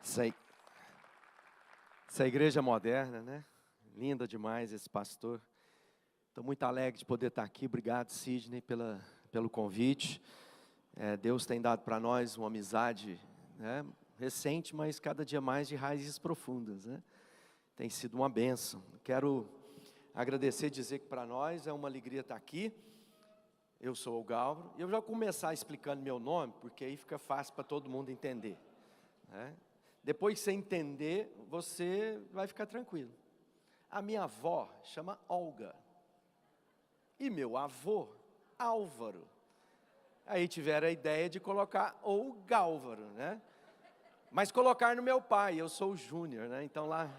Essa, essa igreja moderna, né? Linda demais esse pastor. Estou muito alegre de poder estar aqui. Obrigado, Sidney, pelo convite. Deus tem dado para nós uma amizade, né, recente, mas cada dia mais de raízes profundas, né? Tem sido uma bênção. Quero agradecer e dizer que para nós é uma alegria estar aqui. Eu sou o Galvaro. E eu já vou começar explicando meu nome, porque aí fica fácil para todo mundo entender, né? Depois que você entender, você vai ficar tranquilo. A minha avó chama Olga. E meu avô, Álvaro. Aí tiveram a ideia de colocar ou Gálvaro, né? Mas colocar no meu pai, eu sou o Júnior, né? Então lá...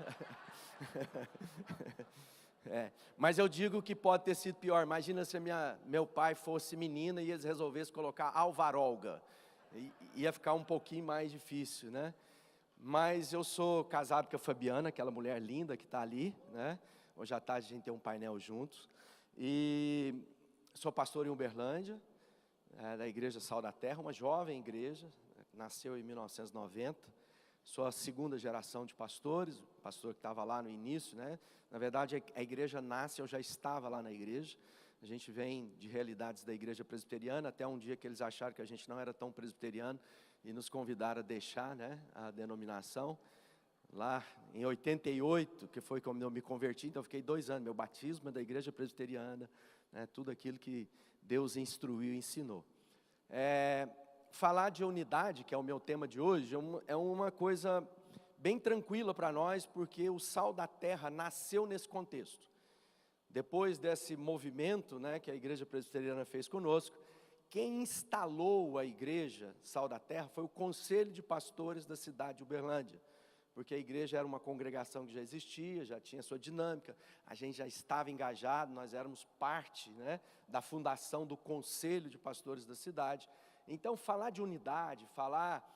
Mas eu digo que pode ter sido pior. Imagina se meu pai fosse menina e eles resolvessem colocar Alvarolga. Ia ficar um pouquinho mais difícil, né? Mas eu sou casado com a Fabiana, aquela mulher linda que está ali, né? Hoje à tarde a gente tem um painel juntos. E sou pastor em Uberlândia, da Igreja Sal da Terra, uma jovem igreja, nasceu em 1990. Sou a segunda geração de pastores, o pastor que estava lá no início, né? Na verdade, a igreja nasce, eu já estava lá na igreja. A gente vem de realidades da igreja presbiteriana, até um dia que eles acharam que a gente não era tão presbiteriano e nos convidaram a deixar, né, a denominação. Lá em 88, que foi quando eu me converti, então eu fiquei 2 anos, meu batismo é da igreja presbiteriana, né, tudo aquilo que Deus instruiu e ensinou. Falar de unidade, que é o meu tema de hoje, é uma coisa bem tranquila para nós, porque o Sal da Terra nasceu nesse contexto. Depois desse movimento, né, que a igreja presbiteriana fez conosco, quem instalou a igreja Sal da Terra foi o Conselho de Pastores da cidade de Uberlândia, porque a igreja era uma congregação que já existia, já tinha sua dinâmica, a gente já estava engajado, nós éramos parte, né, da fundação do Conselho de Pastores da cidade. Então, falar de unidade, falar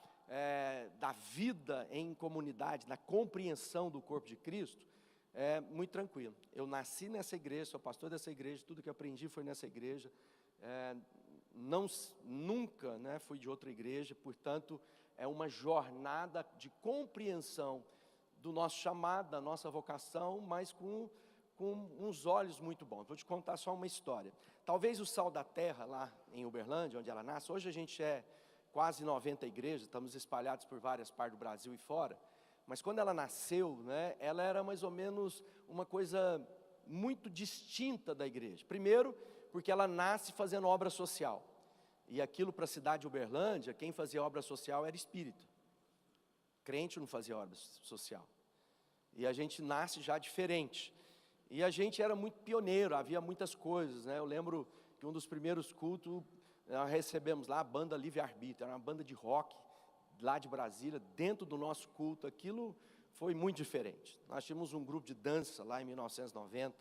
da vida em comunidade, da compreensão do corpo de Cristo, é muito tranquilo. Eu nasci nessa igreja, sou pastor dessa igreja, tudo que aprendi foi nessa igreja. Nunca, né, fui de outra igreja, portanto, é uma jornada de compreensão do nosso chamado, da nossa vocação, mas com uns olhos muito bons. Vou te contar só uma história. Talvez o Sal da Terra, lá em Uberlândia, onde ela nasce, hoje a gente é quase 90 igrejas, estamos espalhados por várias partes do Brasil e fora, mas quando ela nasceu, né, ela era mais ou menos uma coisa muito distinta da igreja. Primeiro, porque ela nasce fazendo obra social. E aquilo para a cidade de Uberlândia, quem fazia obra social era espírita. Crente não fazia obra social. E a gente nasce já diferente. E a gente era muito pioneiro, havia muitas coisas, né? Eu lembro que um dos primeiros cultos, nós recebemos lá a banda Livre Arbítrio, era uma banda de rock, lá de Brasília, dentro do nosso culto. Aquilo foi muito diferente. Nós tínhamos um grupo de dança lá em 1990.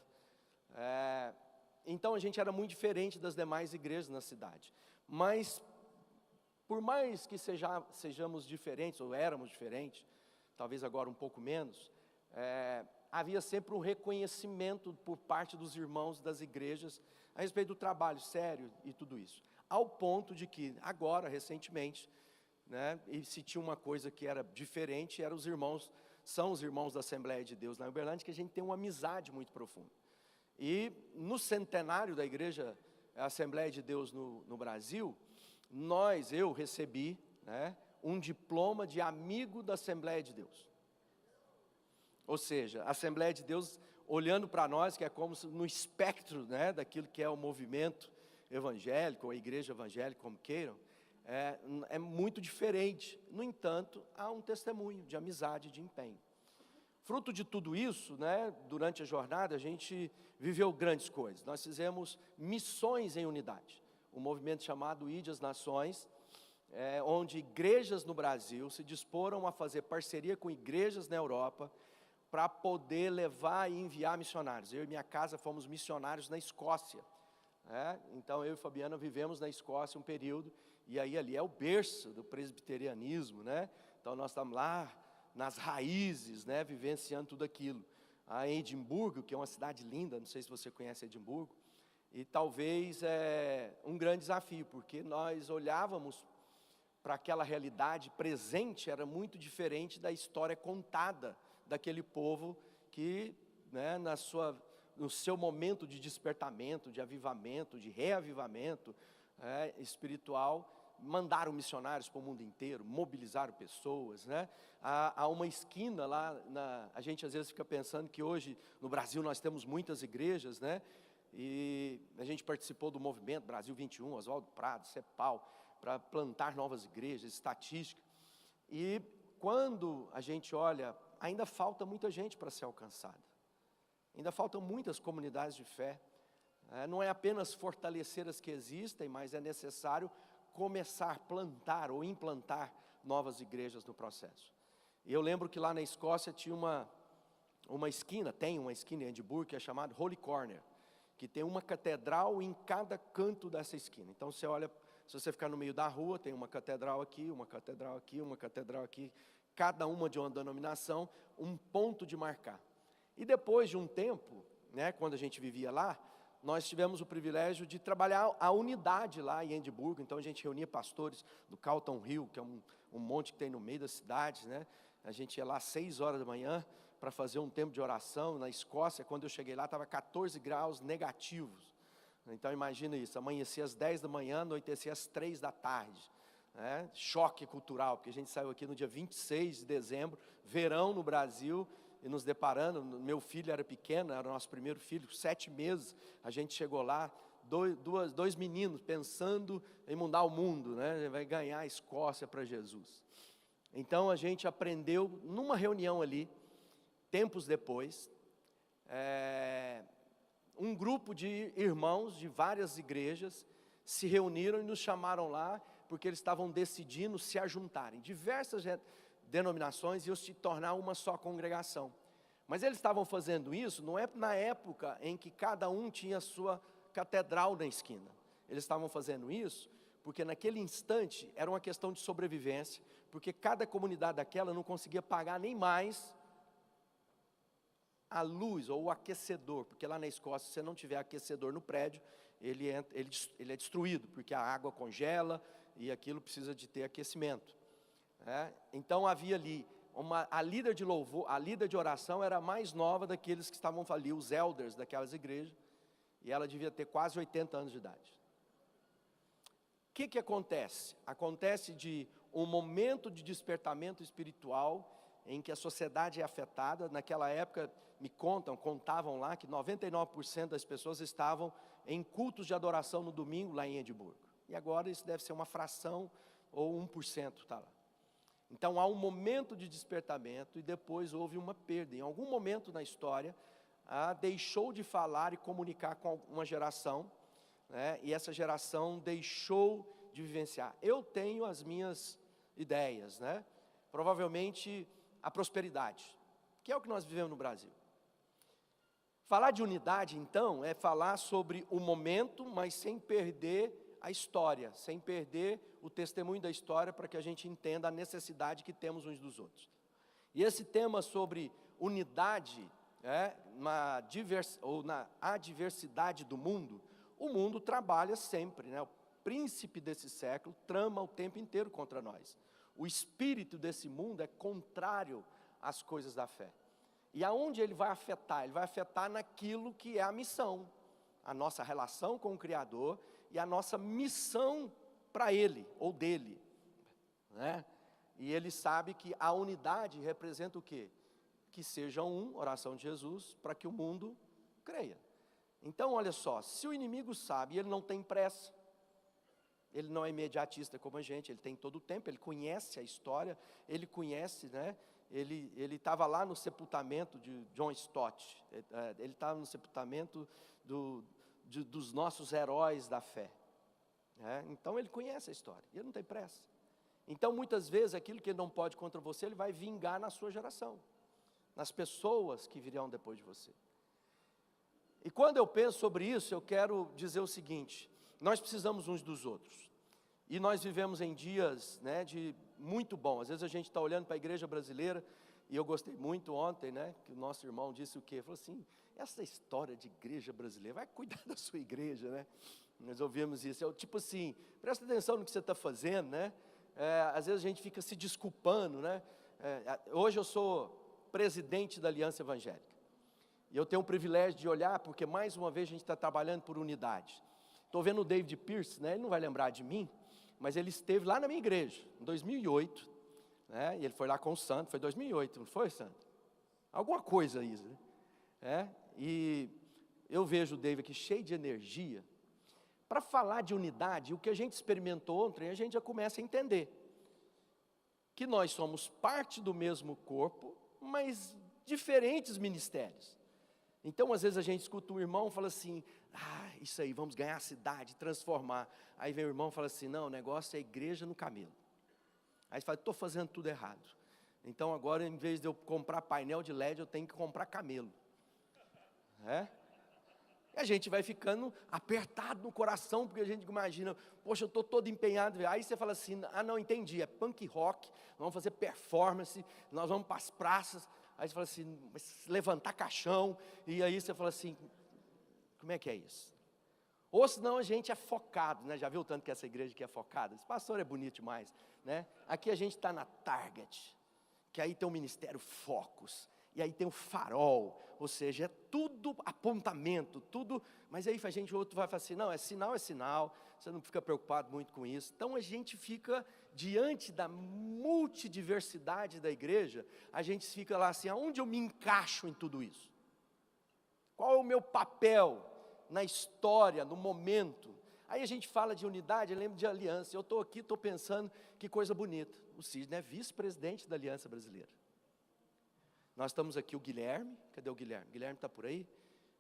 Então a gente era muito diferente das demais igrejas na cidade. Mas, por mais que sejamos diferentes, ou éramos diferentes, talvez agora um pouco menos, havia sempre um reconhecimento por parte dos irmãos das igrejas a respeito do trabalho sério e tudo isso. Ao ponto de que, agora, recentemente, né, e se tinha uma coisa que era diferente, são os irmãos da Assembleia de Deus na Uberlândia, que a gente tem uma amizade muito profunda. E no centenário da igreja Assembleia de Deus no Brasil, eu recebi, né, um diploma de amigo da Assembleia de Deus. Ou seja, a Assembleia de Deus olhando para nós, que é como no espectro, né, daquilo que é o movimento evangélico, ou a igreja evangélica, como queiram, é muito diferente. No entanto, há um testemunho de amizade, de empenho. Fruto de tudo isso, né, durante a jornada, a gente viveu grandes coisas. Nós fizemos missões em unidade. Um movimento chamado Ide às Nações, onde igrejas no Brasil se disporam a fazer parceria com igrejas na Europa para poder levar e enviar missionários. Eu e minha casa fomos missionários na Escócia. Então eu e Fabiana vivemos na Escócia um período, e aí ali é o berço do presbiterianismo, né? Então nós estamos lá nas raízes, né, vivenciando tudo aquilo. A Edimburgo, que é uma cidade linda, não sei se você conhece Edimburgo, e talvez um grande desafio, porque nós olhávamos para aquela realidade presente era muito diferente da história contada daquele povo que, né, no seu momento de despertamento, de avivamento, de reavivamento espiritual, mandaram missionários para o mundo inteiro, mobilizaram pessoas, né? Há uma esquina lá, a gente às vezes fica pensando que hoje no Brasil nós temos muitas igrejas, né? E a gente participou do movimento Brasil 21, Oswaldo Prado, CEPAL, para plantar novas igrejas, estatística. E quando a gente olha, ainda falta muita gente para ser alcançada. Ainda faltam muitas comunidades de fé. Não é apenas fortalecer as que existem, mas é necessário começar a plantar ou implantar novas igrejas no processo. E eu lembro que lá na Escócia tinha uma esquina, tem uma esquina em Edimburgo que é chamada Holy Corner, que tem uma catedral em cada canto dessa esquina. Então você olha, se você ficar no meio da rua, tem uma catedral aqui, uma catedral aqui, uma catedral aqui, cada uma de uma denominação, um ponto de marcar. E depois de um tempo, né, quando a gente vivia lá, nós tivemos o privilégio de trabalhar a unidade lá em Edimburgo. Então a gente reunia pastores do Calton Hill, que é um monte que tem no meio da cidade, né? A gente ia lá às 6 horas da manhã para fazer um tempo de oração. Na Escócia, quando eu cheguei lá, estava 14 graus negativos. Então imagina isso, amanhecia às 10 da manhã, anoitecia às 3 da tarde. Né? Choque cultural, porque a gente saiu aqui no dia 26 de dezembro, verão no Brasil, e nos deparando, meu filho era pequeno, era o nosso primeiro filho, 7 meses, a gente chegou lá, dois meninos pensando em mudar o mundo, né? Vai ganhar a Escócia para Jesus. Então a gente aprendeu, numa reunião ali, tempos depois, um grupo de irmãos de várias igrejas se reuniram e nos chamaram lá, porque eles estavam decidindo se ajuntarem, diversas denominações, iam se tornar uma só congregação. Mas eles estavam fazendo isso, não é na época em que cada um tinha a sua catedral na esquina. Eles estavam fazendo isso porque naquele instante era uma questão de sobrevivência, porque cada comunidade daquela não conseguia pagar nem mais a luz ou o aquecedor, porque lá na Escócia, se você não tiver aquecedor no prédio, ele é destruído, porque a água congela e aquilo precisa de ter aquecimento. Então havia ali, a líder de louvor, a líder de oração era a mais nova daqueles que estavam ali, os elders daquelas igrejas, e ela devia ter quase 80 anos de idade. O que acontece? Acontece de um momento de despertamento espiritual, em que a sociedade é afetada. Naquela época, contavam lá que 99% das pessoas estavam em cultos de adoração no domingo lá em Edimburgo. E agora isso deve ser uma fração ou 1% está lá. Então há um momento de despertamento e depois houve uma perda. Em algum momento na história, deixou de falar e comunicar com uma geração, né, e essa geração deixou de vivenciar. Eu tenho as minhas ideias, né? Provavelmente a prosperidade, que é o que nós vivemos no Brasil. Falar de unidade, então, é falar sobre o momento, mas sem perder a história, sem perder o testemunho da história, para que a gente entenda a necessidade que temos uns dos outros. E esse tema sobre unidade, na adversidade do mundo, o mundo trabalha sempre, né? O príncipe desse século trama o tempo inteiro contra nós. O espírito desse mundo é contrário às coisas da fé. E aonde ele vai afetar? Ele vai afetar naquilo que é a missão, a nossa relação com o Criador e a nossa missão para Ele, ou dele, né? E ele sabe que a unidade representa o quê? Que sejam um, oração de Jesus, para que o mundo creia. Então olha só, se o inimigo sabe, e ele não tem pressa, ele não é imediatista como a gente, ele tem todo o tempo, ele conhece a história, ele conhece, né? Ele estava lá no sepultamento de John Stott, ele estava no sepultamento dos nossos heróis da fé. Então ele conhece a história, e ele não tem pressa. Então muitas vezes aquilo que ele não pode contra você, ele vai vingar na sua geração, nas pessoas que virão depois de você. E quando eu penso sobre isso, eu quero dizer o seguinte: nós precisamos uns dos outros. E nós vivemos em dias, né, de muito bom. Às vezes a gente está olhando para a igreja brasileira, e eu gostei muito ontem, né, que o nosso irmão disse o quê? Ele falou assim, essa história de igreja brasileira, vai cuidar da sua igreja, né? Nós ouvimos isso, tipo assim, presta atenção no que você está fazendo, né? às vezes a gente fica se desculpando, né? Hoje eu sou presidente da Aliança Evangélica, e eu tenho o privilégio de olhar, porque mais uma vez a gente está trabalhando por unidade. Estou vendo o David Pierce, né? Ele não vai lembrar de mim, mas ele esteve lá na minha igreja, em 2008, né? E ele foi lá com o Santo, foi 2008, não foi, Santo? Alguma coisa aí, né? E eu vejo o David aqui cheio de energia. Para falar de unidade, o que a gente experimentou ontem, a gente já começa a entender que nós somos parte do mesmo corpo, mas diferentes ministérios. Então, às vezes a gente escuta um irmão e fala assim, isso aí, vamos ganhar a cidade, transformar. Aí vem o irmão e fala assim, não, o negócio é igreja no camelo. Aí você fala, estou fazendo tudo errado. Então agora, em vez de eu comprar painel de LED, eu tenho que comprar camelo. E a gente vai ficando apertado no coração, porque a gente imagina, poxa, eu estou todo empenhado. Aí você fala assim, não, entendi, é punk rock, nós vamos fazer performance, nós vamos para as praças. Aí você fala assim, levantar caixão, e aí você fala assim, como é que é isso? Ou senão a gente é focado, né? Já viu tanto que essa igreja aqui é focada? Esse pastor é bonito demais, né? Aqui a gente está na Target, que aí tem o Ministério Focus, e aí tem o farol, ou seja, é tudo apontamento, tudo, mas aí a gente, outro vai falar assim, não, é sinal, você não fica preocupado muito com isso. Então a gente fica diante da multidiversidade da igreja, a gente fica lá assim, aonde eu me encaixo em tudo isso? Qual é o meu papel na história, no momento? Aí a gente fala de unidade, eu lembro de aliança, eu estou aqui, estou pensando, que coisa bonita, o Sidney é vice-presidente da Aliança Brasileira. Nós estamos aqui, o Guilherme, cadê o Guilherme? O Guilherme está por aí?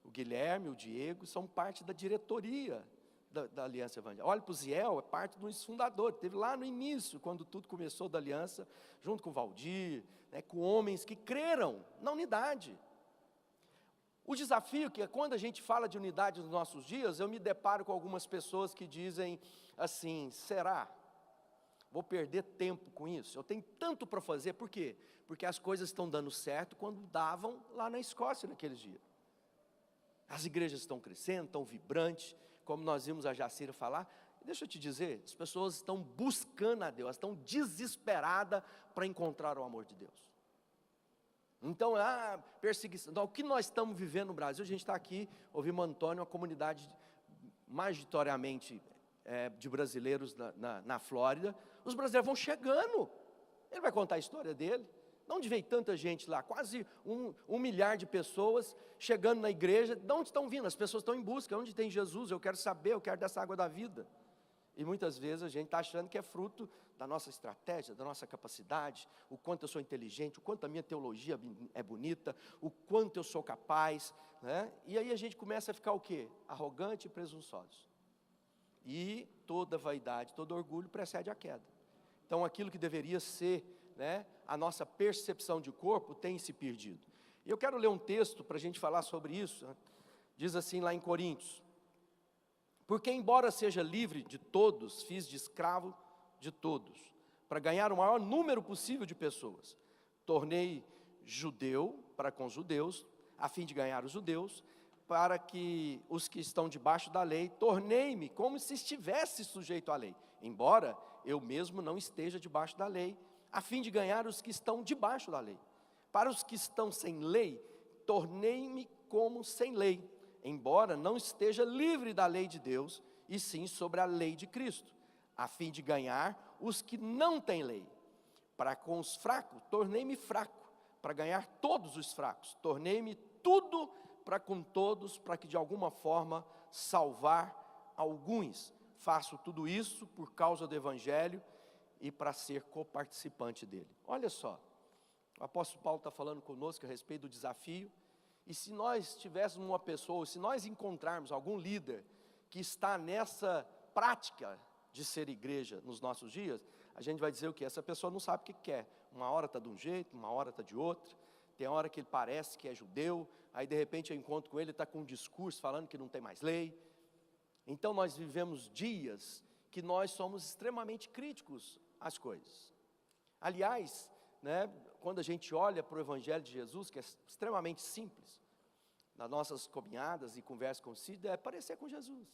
O Guilherme, o Diego, são parte da diretoria da Aliança Evangélica. Olha para o Ziel, é parte dos fundadores, esteve lá no início, quando tudo começou da Aliança, junto com o Valdir, né, com homens que creram na unidade. O desafio que é quando a gente fala de unidade nos nossos dias, eu me deparo com algumas pessoas que dizem assim, será? Vou perder tempo com isso? Eu tenho tanto para fazer, por quê? Porque as coisas estão dando certo quando davam lá na Escócia naqueles dias. As igrejas estão crescendo, estão vibrantes, como nós vimos a Jacira falar. Deixa eu te dizer, as pessoas estão buscando a Deus, elas estão desesperadas para encontrar o amor de Deus. Então, perseguição. Então, o que nós estamos vivendo no Brasil, a gente está aqui, ouvimos Antônio, uma comunidade majoritariamente de brasileiros na Flórida. Os brasileiros vão chegando, ele vai contar a história dele. De onde veio tanta gente lá? Quase um milhar de pessoas chegando na igreja. De onde estão vindo? As pessoas estão em busca. Onde tem Jesus? Eu quero saber, eu quero dessa água da vida. E muitas vezes a gente está achando que é fruto da nossa estratégia, da nossa capacidade, o quanto eu sou inteligente, o quanto a minha teologia é bonita, o quanto eu sou capaz, né? E aí a gente começa a ficar o quê? Arrogante e presunçoso. E toda vaidade, todo orgulho precede a queda. Então aquilo que deveria ser, né, a nossa percepção de corpo tem se perdido. E eu quero ler um texto para a gente falar sobre isso, né? Diz assim lá em Coríntios: porque embora seja livre de todos, fiz de escravo de todos, para ganhar o maior número possível de pessoas. Tornei judeu para com os judeus, a fim de ganhar os judeus, para que os que estão debaixo da lei, tornei-me como se estivesse sujeito à lei, embora eu mesmo não esteja debaixo da lei, a fim de ganhar os que estão debaixo da lei. Para os que estão sem lei, tornei-me como sem lei, embora não esteja livre da lei de Deus, e sim sobre a lei de Cristo, a fim de ganhar os que não têm lei. Para com os fracos, tornei-me fraco, para ganhar todos os fracos, tornei-me tudo para com todos, para que de alguma forma salvar alguns. Faço tudo isso por causa do Evangelho e para ser coparticipante dele. Olha só, o apóstolo Paulo está falando conosco a respeito do desafio. E se nós tivéssemos uma pessoa, se nós encontrarmos algum líder que está nessa prática de ser igreja nos nossos dias, a gente vai dizer o quê? Essa pessoa não sabe o que quer. Uma hora está de um jeito, uma hora está de outro. Tem hora que ele parece que é judeu, aí de repente eu encontro com ele, ele está com um discurso falando que não tem mais lei. Então nós vivemos dias que nós somos extremamente críticos às coisas. Aliás, né, quando a gente olha para o Evangelho de Jesus, que é extremamente simples, nas nossas caminhadas e conversas com o Cid, é parecer com Jesus.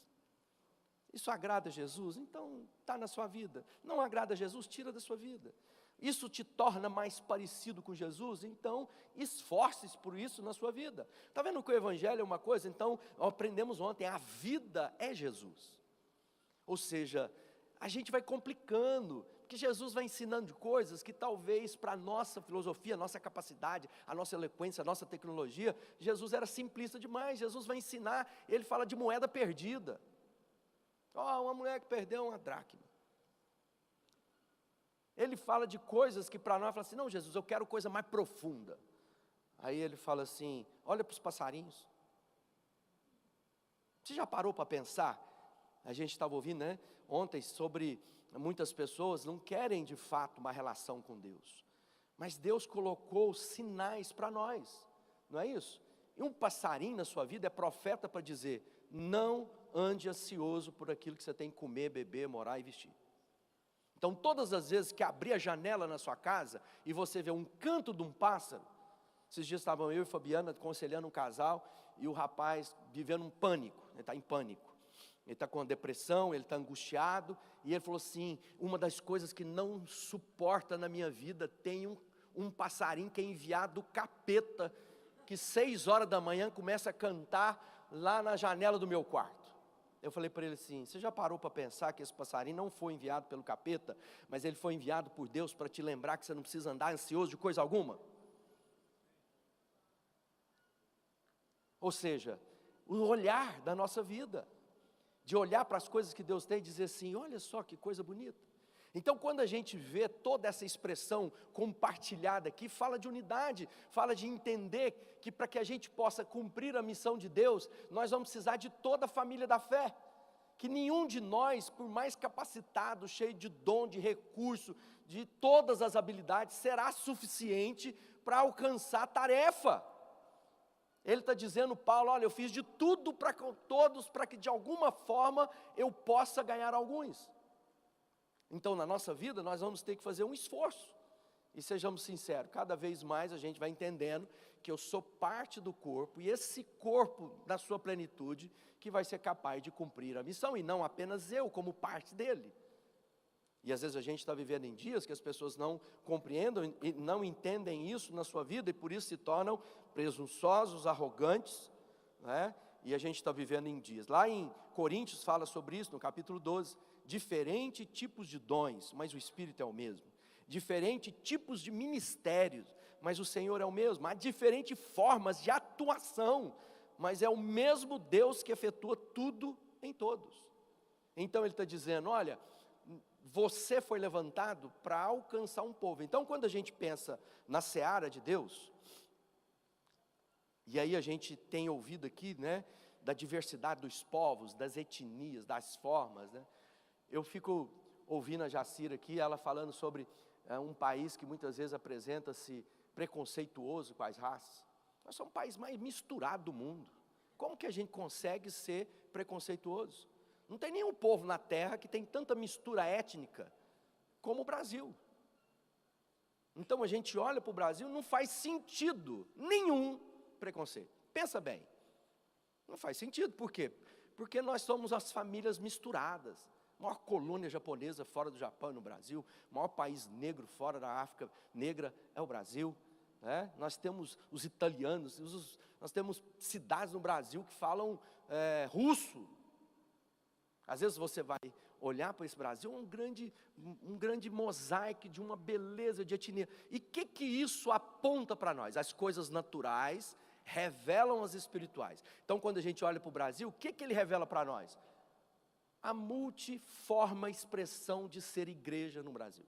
Isso agrada a Jesus? Então está na sua vida. Não agrada a Jesus? Tira da sua vida. Isso te torna mais parecido com Jesus? Então esforce-se por isso na sua vida. Está vendo que o Evangelho é uma coisa? Então aprendemos ontem, a vida é Jesus. Ou seja, a gente vai complicando, porque Jesus vai ensinando coisas que talvez para a nossa filosofia, a nossa capacidade, a nossa eloquência, a nossa tecnologia, Jesus era simplista demais. Jesus vai ensinar, ele fala de moeda perdida. Uma mulher que perdeu uma dracma. Ele fala de coisas que para nós, fala assim, não Jesus, eu quero coisa mais profunda. Aí ele fala assim, olha para os passarinhos. Você já parou para pensar? A gente estava ouvindo, né, ontem sobre muitas pessoas não querem de fato uma relação com Deus. Mas Deus colocou sinais para nós, não é isso? E um passarinho na sua vida é profeta para dizer, não ande ansioso por aquilo que você tem que comer, beber, morar e vestir. Então todas as vezes que abrir a janela na sua casa e você vê um canto de um pássaro, esses dias estavam eu e Fabiana aconselhando um casal e o rapaz vivendo um pânico, ele está em pânico, ele está com depressão, ele está angustiado, e ele falou assim, uma das coisas que não suporta na minha vida, tem um passarinho que é enviado do capeta, que 6 horas da manhã começa a cantar lá na janela do meu quarto. Eu falei para ele assim, você já parou para pensar que esse passarinho não foi enviado pelo capeta, mas ele foi enviado por Deus para te lembrar que você não precisa andar ansioso de coisa alguma? Ou seja, o olhar da nossa vida, de olhar para as coisas que Deus tem e dizer assim, olha só que coisa bonita. Então quando a gente vê toda essa expressão compartilhada aqui, fala de unidade, fala de entender que para que a gente possa cumprir a missão de Deus, nós vamos precisar de toda a família da fé, que nenhum de nós, por mais capacitado, cheio de dom, de recurso, de todas as habilidades, será suficiente para alcançar a tarefa. Ele está dizendo, Paulo, olha, eu fiz de tudo para todos, para que de alguma forma eu possa ganhar alguns. Então na nossa vida nós vamos ter que fazer um esforço, e sejamos sinceros, cada vez mais a gente vai entendendo que eu sou parte do corpo, e esse corpo na sua plenitude, que vai ser capaz de cumprir a missão, e não apenas eu como parte dele. E às vezes a gente está vivendo em dias que as pessoas não compreendem e não entendem isso na sua vida, e por isso se tornam presunçosos, arrogantes, né? E a gente está vivendo em dias. Lá em Coríntios fala sobre isso, no capítulo 12, diferentes tipos de dons, mas o Espírito é o mesmo. Diferentes tipos de ministérios, mas o Senhor é o mesmo. Há diferentes formas de atuação, mas é o mesmo Deus que efetua tudo em todos. Então ele está dizendo, olha, você foi levantado para alcançar um povo. Então quando a gente pensa na seara de Deus, e aí a gente tem ouvido aqui, né, da diversidade dos povos, das etnias, das formas, né? Eu fico ouvindo a Jacira aqui, ela falando sobre um país que muitas vezes apresenta-se preconceituoso com as raças. Nós somos o país mais misturado do mundo. Como que a gente consegue ser preconceituoso? Não tem nenhum povo na terra que tem tanta mistura étnica como o Brasil. Então a gente olha para o Brasil, não faz sentido nenhum preconceito. Pensa bem, não faz sentido, por quê? Porque nós somos as famílias misturadas. A maior colônia japonesa fora do Japão e no Brasil, o maior país negro fora da África negra é o Brasil, né? Nós temos os italianos, nós temos cidades no Brasil que falam russo. Às vezes você vai olhar para esse Brasil, um grande mosaico de uma beleza de etnia. E o que isso aponta para nós? As coisas naturais revelam as espirituais. Então quando a gente olha para o Brasil, o que ele revela para nós? A multiforme expressão de ser igreja no Brasil.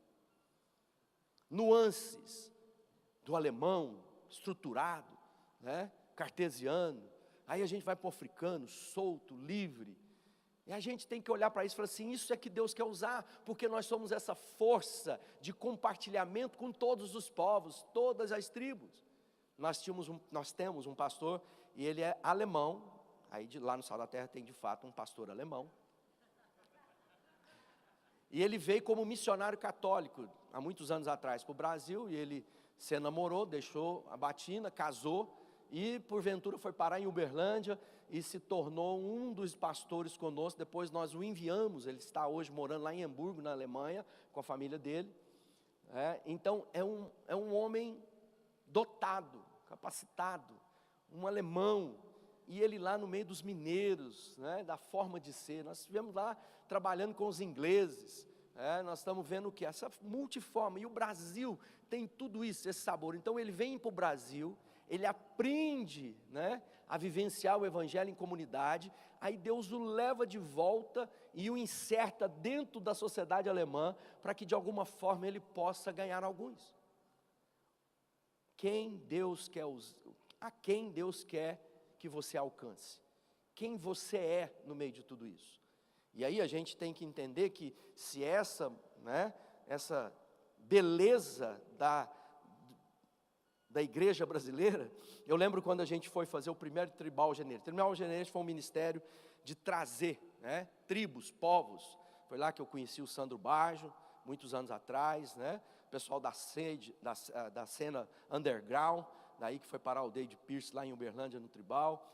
Nuances do alemão, estruturado, né, cartesiano. Aí a gente vai para o africano, solto, livre. E a gente tem que olhar para isso e falar assim, isso é que Deus quer usar, porque nós somos essa força de compartilhamento com todos os povos, todas as tribos. Nós temos um pastor, e ele é alemão, aí lá no Sal da Terra tem de fato um pastor alemão. E ele veio como missionário católico, há muitos anos atrás, para o Brasil, e ele se namorou, deixou a batina, casou, e porventura foi parar em Uberlândia, e se tornou um dos pastores conosco. Depois nós o enviamos, ele está hoje morando lá em Hamburgo, na Alemanha, com a família dele. Então é um homem dotado, capacitado, um alemão, e ele lá no meio dos mineiros, né, da forma de ser. Nós estivemos lá trabalhando com os ingleses, nós estamos vendo o que? Essa multiforma, e o Brasil tem tudo isso, esse sabor. Então ele vem para o Brasil, ele aprende, né, a vivenciar o evangelho em comunidade, aí Deus o leva de volta e o inserta dentro da sociedade alemã, para que de alguma forma ele possa ganhar alguns. A quem Deus quer que você alcance? Quem você é no meio de tudo isso? E aí a gente tem que entender que se essa beleza da igreja brasileira, eu lembro quando a gente foi fazer o primeiro Tribal Generis. Tribal Generis foi um ministério de trazer, né, tribos, povos. Foi lá que eu conheci o Sandro Baggio, muitos anos atrás, né, o pessoal da cena underground, daí que foi parar o David Pierce lá em Uberlândia, no Tribal.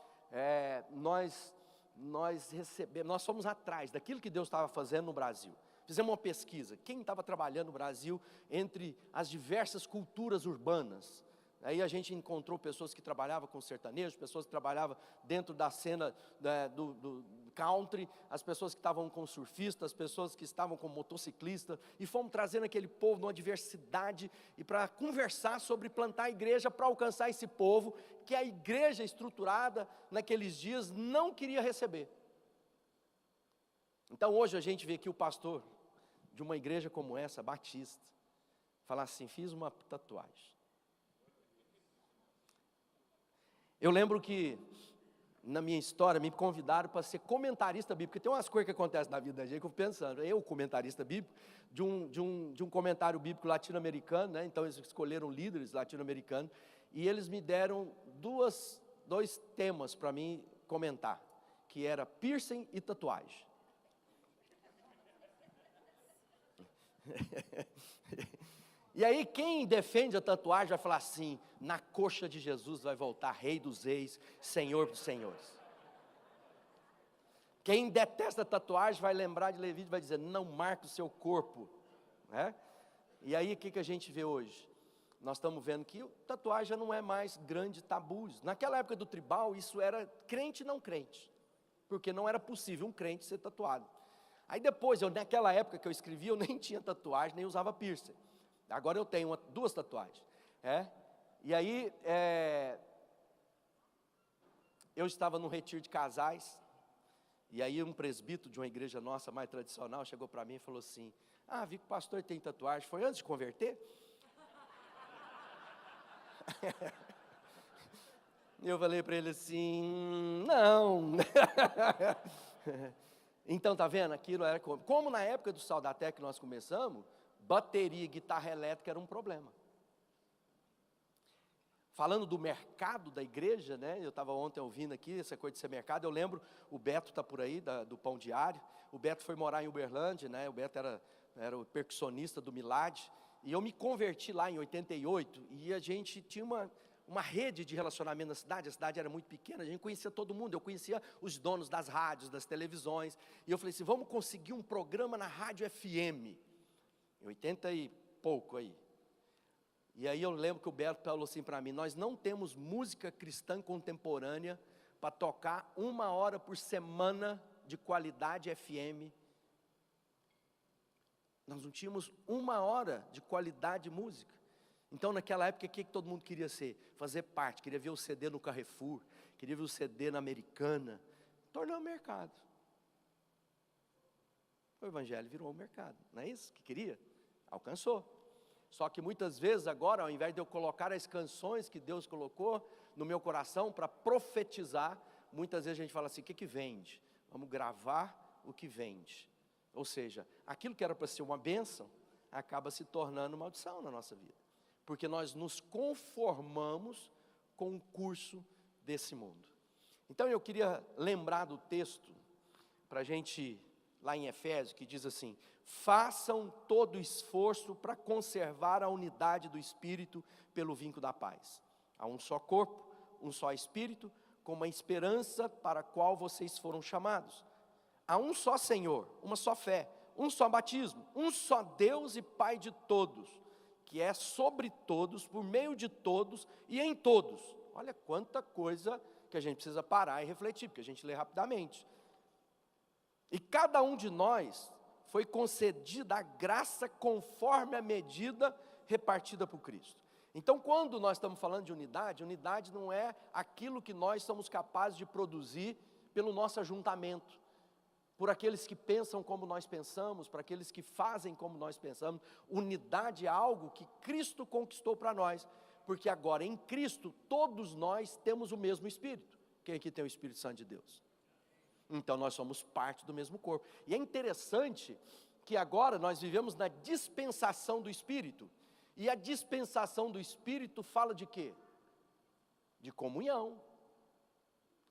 Nós fomos atrás daquilo que Deus estava fazendo no Brasil. Fizemos uma pesquisa, quem estava trabalhando no Brasil entre as diversas culturas urbanas. Aí a gente encontrou pessoas que trabalhavam com sertanejo, pessoas que trabalhavam dentro da cena do country, as pessoas que estavam com surfistas, as pessoas que estavam com motociclista, e fomos trazendo aquele povo numa diversidade, e para conversar sobre plantar a igreja, para alcançar esse povo, que a igreja estruturada naqueles dias não queria receber. Então hoje a gente vê aqui o pastor de uma igreja como essa, batista, falar assim: fiz uma tatuagem. Eu lembro que, na minha história, me convidaram para ser comentarista bíblico, porque tem umas coisas que acontecem na vida da gente que eu fico pensando, eu comentarista bíblico, de um comentário bíblico latino-americano, né? Então eles escolheram líderes latino-americanos, e eles me deram dois temas para mim comentar, que era piercing e tatuagem. E aí quem defende a tatuagem vai falar assim: na coxa de Jesus vai voltar Rei dos Reis, Senhor dos Senhores. Quem detesta a tatuagem vai lembrar de Levítico e vai dizer: não marque o seu corpo, né? E aí o que a gente vê hoje? Nós estamos vendo que tatuagem já não é mais grande tabu. Naquela época do tribal, isso era crente e não crente, porque não era possível um crente ser tatuado. Aí depois, naquela época que eu escrevi, eu nem tinha tatuagem, nem usava piercing. Agora eu tenho duas tatuagens. E aí, eu estava num retiro de casais, e aí um presbítero de uma igreja nossa mais tradicional chegou para mim e falou assim: vi que o pastor tem tatuagem, foi antes de converter? Eu falei para ele assim: não. Então, tá vendo? Aquilo era como na época do Saldatec que nós começamos, bateria e guitarra elétrica era um problema. Falando do mercado da igreja, né? Eu estava ontem ouvindo aqui essa coisa de ser mercado. Eu lembro, o Beto está por aí, do Pão Diário. O Beto foi morar em Uberlândia, né? O Beto era o percussionista do Milad. E eu me converti lá em 88, e a gente tinha uma rede de relacionamento na cidade. A cidade era muito pequena, a gente conhecia todo mundo. Eu conhecia os donos das rádios, das televisões. E eu falei assim: vamos conseguir um programa na rádio FM. Em 80 e pouco aí. E aí eu lembro que o Beto falou assim para mim: nós não temos música cristã contemporânea para tocar 1 hora por semana de qualidade FM. Nós não tínhamos 1 hora de qualidade de música. Então naquela época, o que todo mundo queria ser? Fazer parte, queria ver o CD no Carrefour, queria ver o CD na Americana. Tornou o mercado. O evangelho virou um mercado, não é isso que queria? Alcançou. Só que muitas vezes agora, ao invés de eu colocar as canções que Deus colocou no meu coração para profetizar, muitas vezes a gente fala assim: o que vende? Vamos gravar o que vende. Ou seja, aquilo que era para ser uma bênção, acaba se tornando maldição na nossa vida. Porque nós nos conformamos com o curso desse mundo. Então eu queria lembrar do texto, para a gente, lá em Efésios, que diz assim: façam todo o esforço para conservar a unidade do Espírito pelo vínculo da paz. Há um só corpo, um só Espírito, como a esperança para a qual vocês foram chamados. Há um só Senhor, uma só fé, um só batismo, um só Deus e Pai de todos, que é sobre todos, por meio de todos e em todos. Olha quanta coisa que a gente precisa parar e refletir, porque a gente lê rapidamente. E cada um de nós foi concedida a graça conforme a medida repartida por Cristo. Então, quando nós estamos falando de unidade, unidade não é aquilo que nós somos capazes de produzir pelo nosso ajuntamento, por aqueles que pensam como nós pensamos, para aqueles que fazem como nós pensamos. Unidade é algo que Cristo conquistou para nós, porque agora em Cristo todos nós temos o mesmo Espírito. Quem aqui tem o Espírito Santo de Deus? Então nós somos parte do mesmo corpo. E é interessante que agora nós vivemos na dispensação do Espírito. E a dispensação do Espírito fala de quê? De comunhão.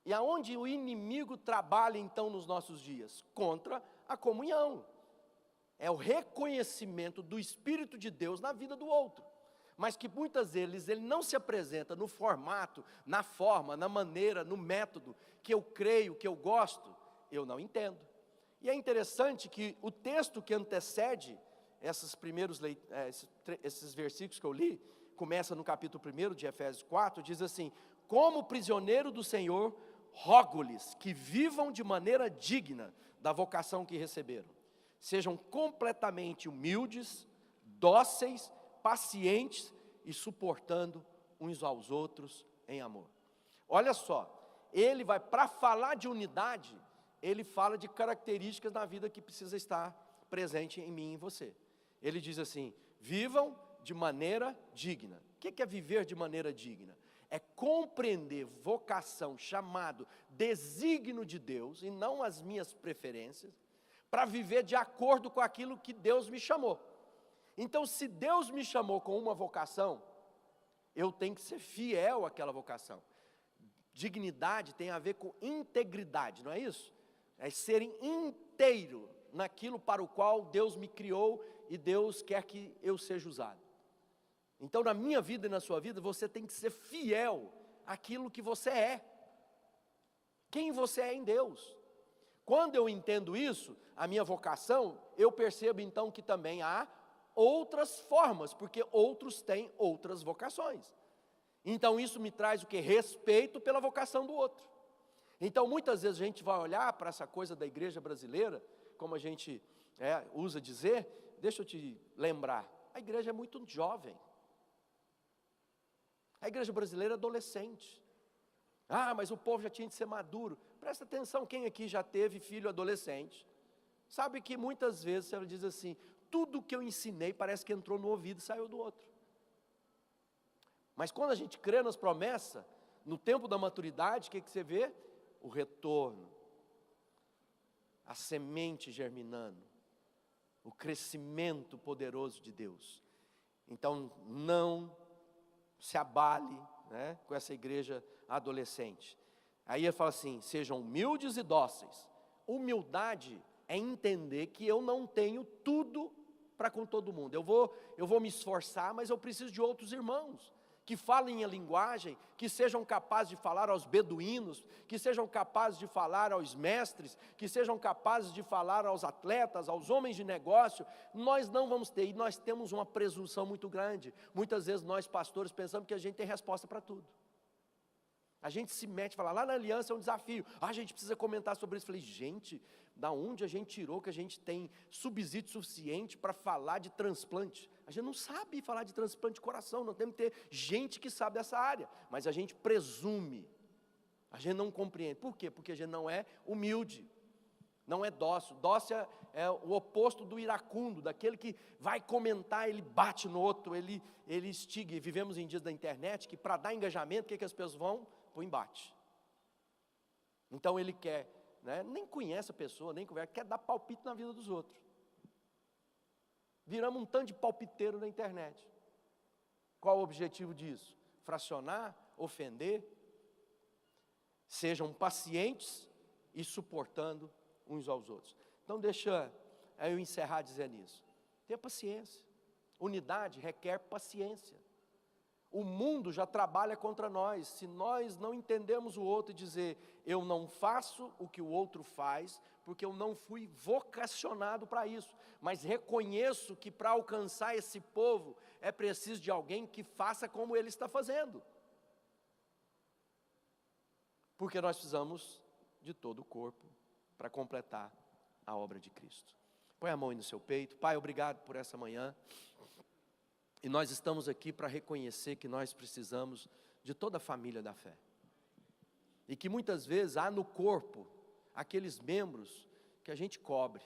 E aonde o inimigo trabalha então nos nossos dias? Contra a comunhão. É o reconhecimento do Espírito de Deus na vida do outro. Mas que muitas vezes ele não se apresenta no formato, na forma, na maneira, no método que eu creio, que eu gosto, eu não entendo. E é interessante que o texto que antecede esses versículos que eu li, começa no capítulo 1 de Efésios 4, diz assim: como prisioneiro do Senhor, rogo-lhes que vivam de maneira digna da vocação que receberam. Sejam completamente humildes, dóceis, pacientes e suportando uns aos outros em amor. Olha só, ele vai, para falar de unidade, ele fala de características na vida que precisa estar presente em mim e em você. Ele diz assim: vivam de maneira digna. O que é viver de maneira digna? É compreender vocação, chamado, desígnio de Deus, e não as minhas preferências, para viver de acordo com aquilo que Deus me chamou. Então, se Deus me chamou com uma vocação, eu tenho que ser fiel àquela vocação. Dignidade tem a ver com integridade, não é isso? É ser inteiro naquilo para o qual Deus me criou e Deus quer que eu seja usado. Então, na minha vida e na sua vida, você tem que ser fiel àquilo que você é. Quem você é em Deus. Quando eu entendo isso, a minha vocação, eu percebo então que também há outras formas, porque outros têm outras vocações. Então isso me traz o que? Respeito pela vocação do outro. Então muitas vezes a gente vai olhar para essa coisa da igreja brasileira, como a gente usa dizer, deixa eu te lembrar, a igreja é muito jovem. A igreja brasileira é adolescente. Ah, mas o povo já tinha de ser maduro. Presta atenção, quem aqui já teve filho adolescente, sabe que muitas vezes ela diz assim: tudo que eu ensinei parece que entrou no ouvido e saiu do outro. Mas quando a gente crê nas promessas, no tempo da maturidade, o que você vê? O retorno, a semente germinando, o crescimento poderoso de Deus. Então não se abale, com essa igreja adolescente. Aí ele fala assim: sejam humildes e dóceis. Humildade é entender que eu não tenho tudo para com todo mundo. Eu vou me esforçar, mas eu preciso de outros irmãos que falem a linguagem, que sejam capazes de falar aos beduínos, que sejam capazes de falar aos mestres, que sejam capazes de falar aos atletas, aos homens de negócio. Nós não vamos ter, e nós temos uma presunção muito grande. Muitas vezes nós pastores pensamos que a gente tem resposta para tudo. A gente se mete e fala, lá na aliança é um desafio, a gente precisa comentar sobre isso. Eu falei, gente, da onde a gente tirou que a gente tem subsídio suficiente para falar de transplante? A gente não sabe falar de transplante de coração, nós temos que ter gente que sabe dessa área, mas a gente presume, a gente não compreende. Por quê? Porque a gente não é humilde, não é dócil. Dócil é o oposto do iracundo, daquele que vai comentar, ele bate no outro, ele instiga. E vivemos em dias da internet que para dar engajamento, o que as pessoas vão? Para o embate. Então ele quer, nem conhece a pessoa, nem conversa, quer dar palpite na vida dos outros. Viramos um tanto de palpiteiro na internet. Qual o objetivo disso? Fracionar, ofender. Sejam pacientes e suportando uns aos outros. Então deixa eu encerrar dizendo isso. Tenha paciência. Unidade requer paciência. o mundo já trabalha contra nós. Se nós não entendemos o outro e dizer, eu não faço o que o outro faz, porque eu não fui vocacionado para isso, mas reconheço que para alcançar esse povo, é preciso de alguém que faça como ele está fazendo. Porque nós precisamos de todo o corpo para completar a obra de Cristo. Põe a mão aí no seu peito. Pai, obrigado por essa manhã. E nós estamos aqui para reconhecer que nós precisamos de toda a família da fé. E que muitas vezes há no corpo aqueles membros que a gente cobre,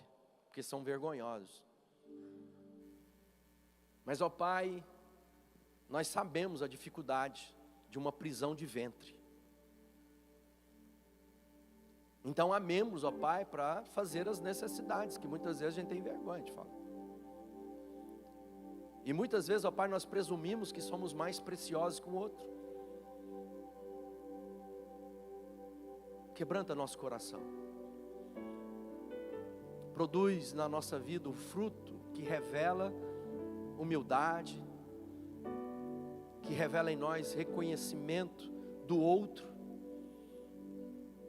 porque são vergonhosos. Mas, ó Pai, nós sabemos a dificuldade de uma prisão de ventre. Então há membros, ó Pai, para fazer as necessidades, que muitas vezes a gente tem vergonha de falar. E muitas vezes, ó Pai, nós presumimos que somos mais preciosos que o outro. Quebranta nosso coração. Produz na nossa vida o fruto que revela humildade, que revela em nós reconhecimento do outro.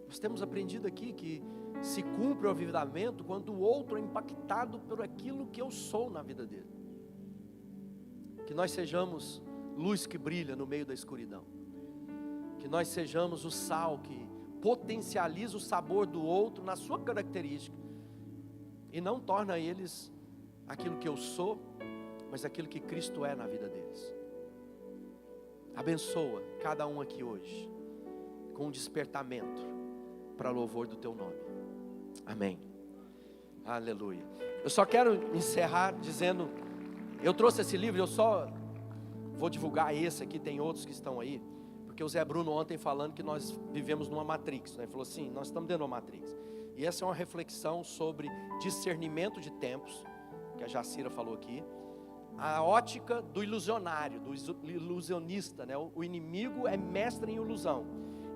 Nós temos aprendido aqui que se cumpre o avivamento quando o outro é impactado por aquilo que eu sou na vida dele. Que nós sejamos luz que brilha no meio da escuridão. Que nós sejamos o sal que potencializa o sabor do outro na sua característica. E não torna eles aquilo que eu sou, mas aquilo que Cristo é na vida deles. Abençoa cada um aqui hoje com um despertamento para louvor do Teu nome. Amém. Aleluia. Eu só quero encerrar dizendo, eu trouxe esse livro, eu só vou divulgar esse aqui, tem outros que estão aí, porque o Zé Bruno ontem falando que nós vivemos numa matrix, né? Ele falou assim, nós estamos dentro de uma matrix. E essa é uma reflexão sobre discernimento de tempos, que a Jacira falou aqui, a ótica do ilusionário, do ilusionista, né? O inimigo é mestre em ilusão,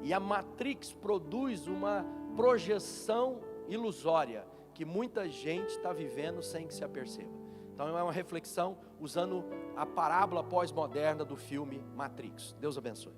e a matrix produz uma projeção ilusória, que muita gente está vivendo sem que se aperceba. Então é uma reflexão usando a parábola pós-moderna do filme Matrix. Deus abençoe.